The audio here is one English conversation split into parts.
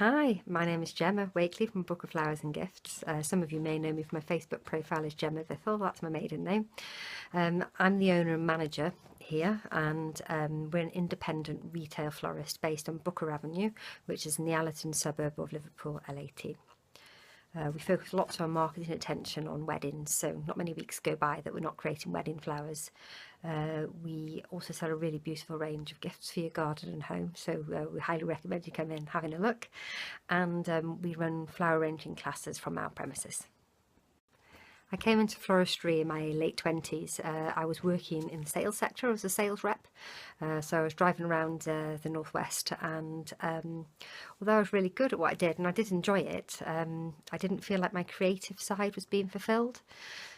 Hi, my name is Gemma Wakely from Book of Flowers and Gifts. Some of you may know me from my Facebook profile as Gemma Vithel, that's my maiden name. I'm the owner and manager here, and we're an independent retail florist based on Booker Avenue, which is in the Allerton suburb of Liverpool, L18. We focus lots of our marketing attention on weddings, so not many weeks go by that we're not creating wedding flowers. We also sell a really beautiful range of gifts for your garden and home, so we highly recommend you come in having a look. And we run flower arranging classes from our premises. I came into floristry in my late 20s. I was working in the sales sector as a sales rep. So I was driving around the Northwest, and although I was really good at what I did and I did enjoy it, I didn't feel like my creative side was being fulfilled.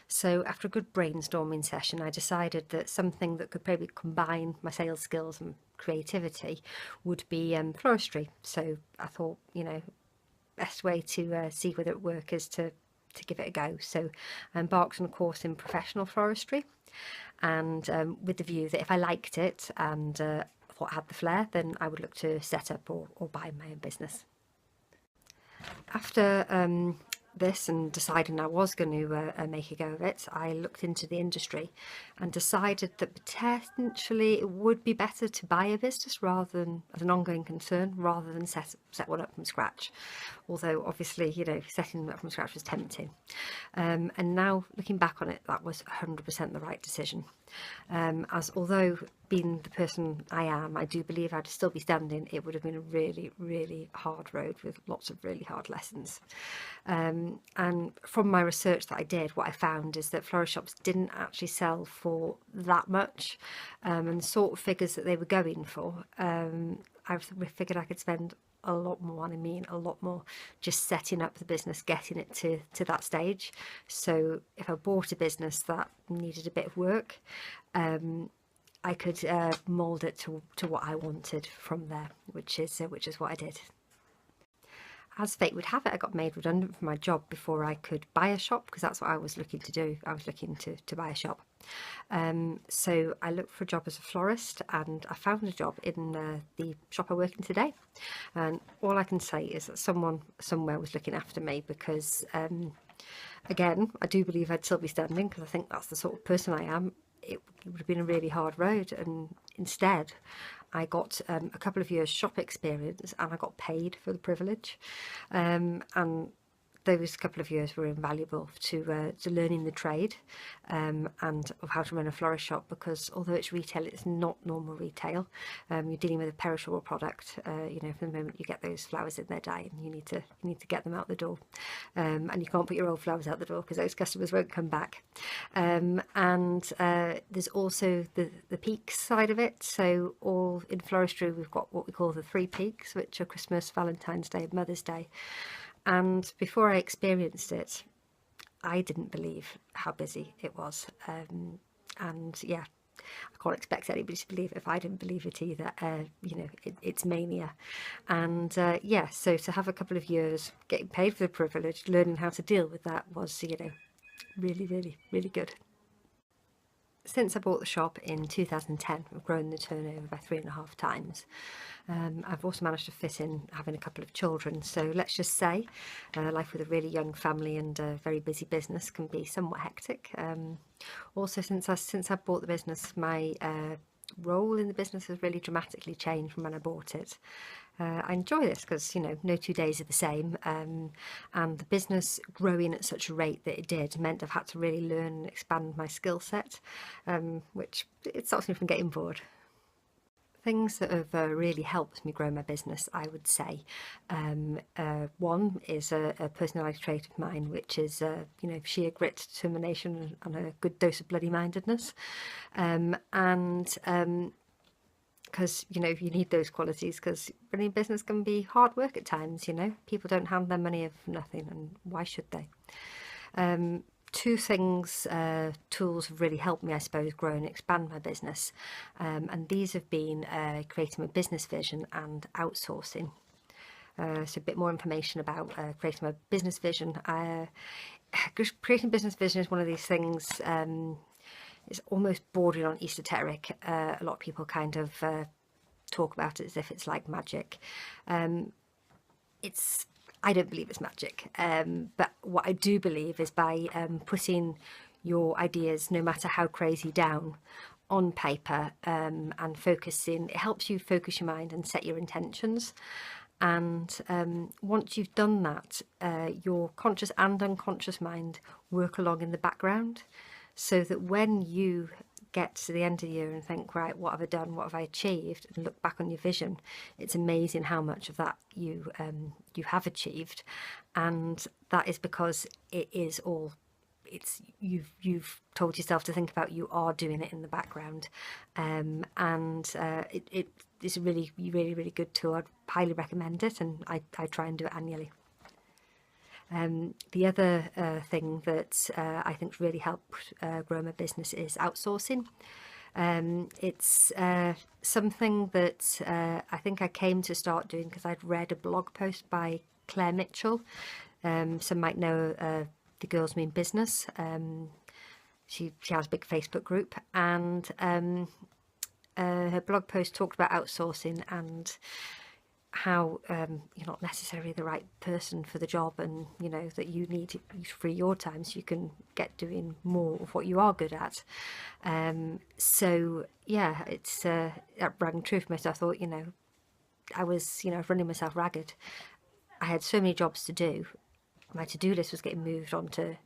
So after a good brainstorming session, I decided that something that could probably combine my sales skills and creativity would be floristry. So I thought, best way to see whether it works is to give it a go. So I embarked on a course in professional floristry, and with the view that if I liked it and thought I had the flair, then I would look to set up or buy my own business. After this and deciding I was going to make a go of it, I looked into the industry and decided that potentially it would be better to buy a business rather than as an ongoing concern, rather than set one up from scratch. Although obviously, setting them up from scratch was tempting. And now looking back on it, that was 100% the right decision. As although being the person I am, I do believe I'd still be standing, it would have been a really, really hard road with lots of really hard lessons. And from my research that I did, what I found is that florist shops didn't actually sell for that much, and the sort of figures that they were going for, I figured I could spend a lot more, and I mean a lot more, just setting up the business, getting it to that stage. So if I bought a business that needed a bit of work, I could mould it to what I wanted from there, which is what I did. As fate would have it, I got made redundant from my job before I could buy a shop, because that's what I was looking to do. I was looking to buy a shop. So I looked for a job as a florist, and I found a job in the shop I work in today. And all I can say is that someone somewhere was looking after me, because again, I do believe I'd still be standing, because I think that's the sort of person I am. It would have been a really hard road, and instead I got a couple of years shop experience, and I got paid for the privilege, and those couple of years were invaluable to learning the trade and of how to run a florist shop, because although it's retail, it's not normal retail. You're dealing with a perishable product. From the moment you get those flowers in, they're dying. You need to get them out the door, and you can't put your old flowers out the door because those customers won't come back. And there's also the peaks side of it. So all in floristry, we've got what we call the 3 peaks, which are Christmas, Valentine's Day, and Mother's Day. And before I experienced it, I didn't believe how busy it was. And yeah, I can't expect anybody to believe it if I didn't believe it either. It's mania. And yeah, so to have a couple of years getting paid for the privilege, learning how to deal with that was, really, really, really good. Since I bought the shop in 2010, I've grown the turnover by 3.5 times. I've also managed to fit in having a couple of children, so let's just say life with a really young family and a very busy business can be somewhat hectic. Also, since I bought the business, my role in the business has really dramatically changed from when I bought it. I enjoy this because no 2 days are the same, and the business growing at such a rate that it did meant I've had to really learn and expand my skill set, which it stops me from getting bored. Things that have really helped me grow my business, I would say. One is a personality trait of mine, which is sheer grit, determination, and a good dose of bloody-mindedness. And because you need those qualities, because running a business can be hard work at times. People don't hand their money for nothing, and why should they? 2 things, tools have really helped me, I suppose, grow and expand my business, and these have been creating a business vision and outsourcing. So a bit more information about creating my business vision. Creating business vision is one of these things, it's almost bordering on esoteric. A lot of people kind of talk about it as if it's like magic. I don't believe it's magic, but what I do believe is by putting your ideas, no matter how crazy, down on paper, and focusing, it helps you focus your mind and set your intentions. And once you've done that, your conscious and unconscious mind work along in the background, so that when you get to the end of the year and think, right, what have I done, what have I achieved, and look back on your vision, it's amazing how much of that you have achieved. And that is because it is all, it's you've told yourself to think about, you are doing it in the background. And it is a really good tool. I'd highly recommend it, and I try and do it annually. The other thing that I think really helped grow my business is outsourcing. It's something that I think I came to start doing because I'd read a blog post by Claire Mitchell. Some might know the Girls Mean Business. She has a big Facebook group, and her blog post talked about outsourcing and how you're not necessarily the right person for the job, and you know that you need to free your time so you can get doing more of what you are good at. So yeah, it's that rang true for me. So I thought, I was running myself ragged. I had so many jobs to do. My to-do list was getting moved on to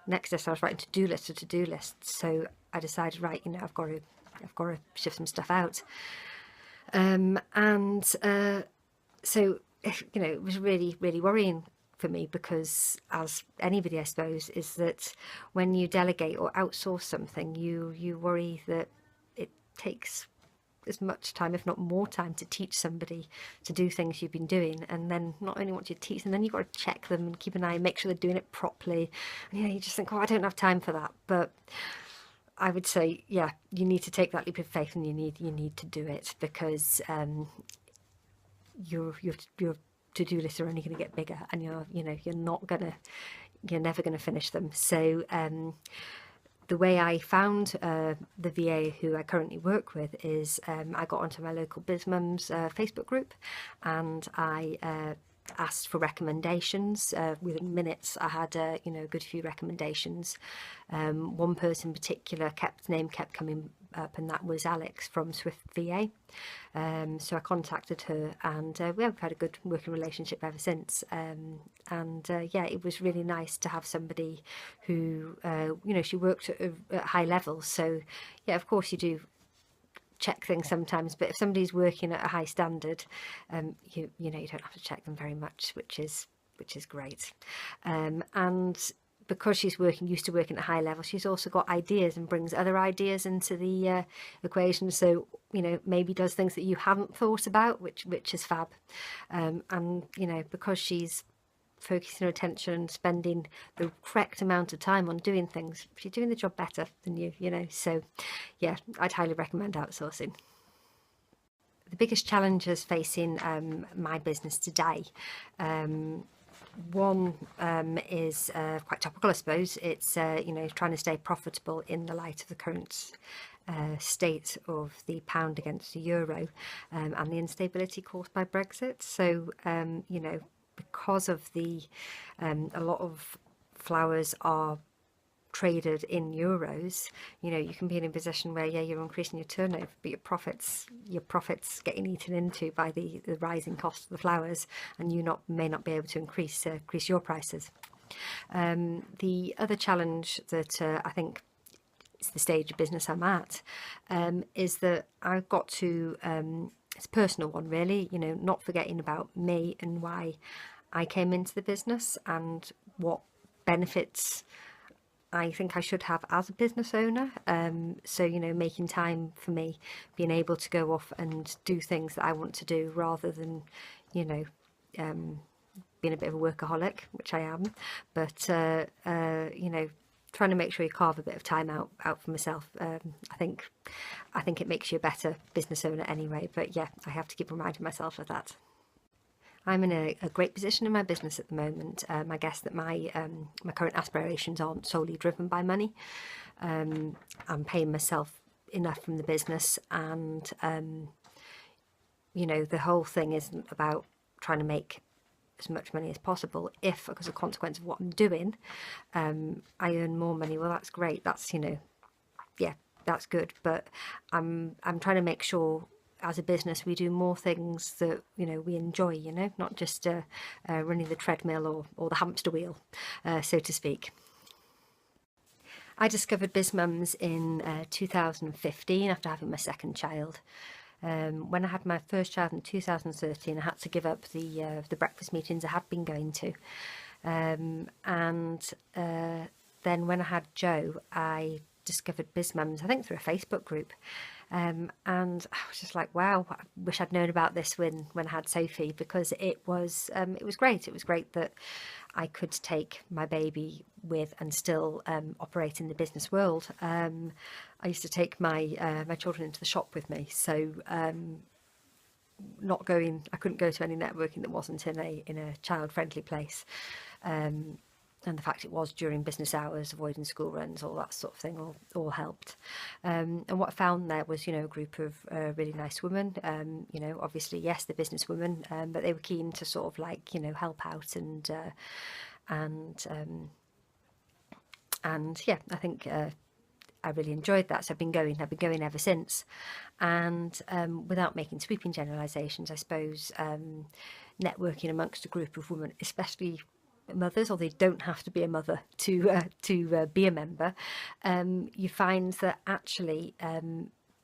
next list. I was writing to-do list to to-do list. So I decided, right, I've got to shift some stuff out. So, it was really worrying for me, because as anybody, I suppose, is that when you delegate or outsource something, you worry that it takes as much time, if not more time, to teach somebody to do things you've been doing. And then not only want you to teach them, then you've got to check them and keep an eye and make sure they're doing it properly. And you just think, oh, I don't have time for that. But I would say, yeah, you need to take that leap of faith, and you need to do it, because your to-do lists are only going to get bigger, and you're never going to finish them. So the way I found the VA who I currently work with is I got onto my local Bizmums Facebook group, and I asked for recommendations. Within minutes I had a good few recommendations. One person in particular name kept coming up, and that was Alex from Swift VA. So I contacted her, and we've had a good working relationship ever since. Yeah, it was really nice to have somebody who she worked at high levels. So yeah, of course you do check things sometimes, but if somebody's working at a high standard, you don't have to check them very much, which is great. And because she's used to working at a high level, she's also got ideas and brings other ideas into the equation. So maybe does things that you haven't thought about, which is fab. And because she's focusing her attention and spending the correct amount of time on doing things, she's doing the job better than you. So yeah, I'd highly recommend outsourcing. The biggest challenges facing my business today, one is quite topical, I suppose. It's trying to stay profitable in the light of the current state of the pound against the euro, and the instability caused by Brexit. So because of a lot of flowers are traded in euros, you can be in a position where you're increasing your turnover, but your profits getting eaten into by the rising cost of the flowers, and you may not be able to increase your prices. The other challenge that I think is the stage of business I'm at, is that I've got to it's a personal one, really, not forgetting about me and why I came into the business and what benefits I think I should have as a business owner. So making time for me, being able to go off and do things that I want to do, rather than being a bit of a workaholic, which I am, but trying to make sure you carve a bit of time out for myself. I think it makes you a better business owner anyway, but yeah, I have to keep reminding myself of that. I'm in a great position in my business at the moment. I guess that my current aspirations aren't solely driven by money. I'm paying myself enough from the business, and the whole thing isn't about trying to make as much money as possible. If, as a consequence of what I'm doing, I earn more money, well, that's great. That's, yeah, that's good. But I'm trying to make sure as a business we do more things that we enjoy, not just running the treadmill or the hamster wheel, so to speak. I discovered Bizmums in 2015 after having my second child. When I had my first child in 2013, I had to give up the breakfast meetings I had been going to, and then when I had Joe, I discovered Bizmums, I think through a Facebook group, and I was just like, wow, I wish I'd known about this when I had Sophie, because it was great. It was great that I could take my baby with and still operate in the business world. I used to take my children into the shop with me, so I couldn't go to any networking that wasn't in a child friendly place. And the fact it was during business hours, avoiding school runs, all that sort of thing, all helped. And what I found there was, a group of really nice women. Obviously, yes, they're business women, but they were keen to sort of like, help out and yeah, I think I really enjoyed that. So I've been going ever since. And without making sweeping generalisations, I suppose networking amongst a group of women, especially mothers, or they don't have to be a mother to be a member, you find that actually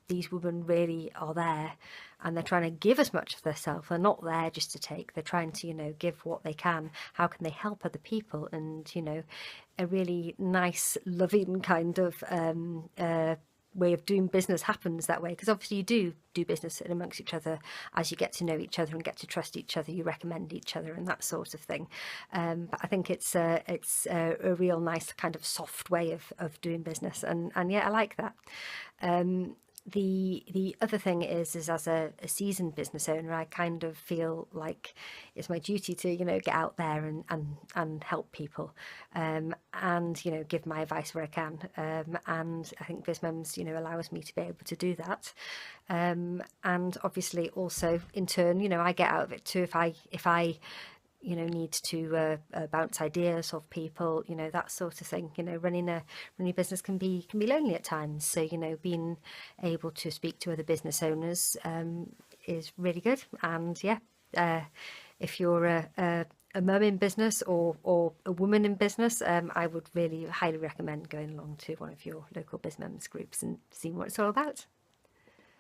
these women really are there and they're trying to give as much of themselves. They're not there just to take. They're trying to give what they can. How can they help other people? And a really nice, loving kind of way of doing business happens that way, because obviously you do business amongst each other as you get to know each other and get to trust each other. You recommend each other and that sort of thing. But I think it's a real nice kind of soft way of doing business, and yeah, I like that. The other thing is as a seasoned business owner, I kind of feel like it's my duty to get out there and help people, and give my advice where I can, and I think Bizmums allows me to be able to do that, and obviously also in turn I get out of it too if I need to bounce ideas off people, that sort of thing. Running a business can be lonely at times. So, being able to speak to other business owners is really good. And yeah, if you're a mum in business or a woman in business, I would really highly recommend going along to one of your local Bizmums groups and seeing what it's all about.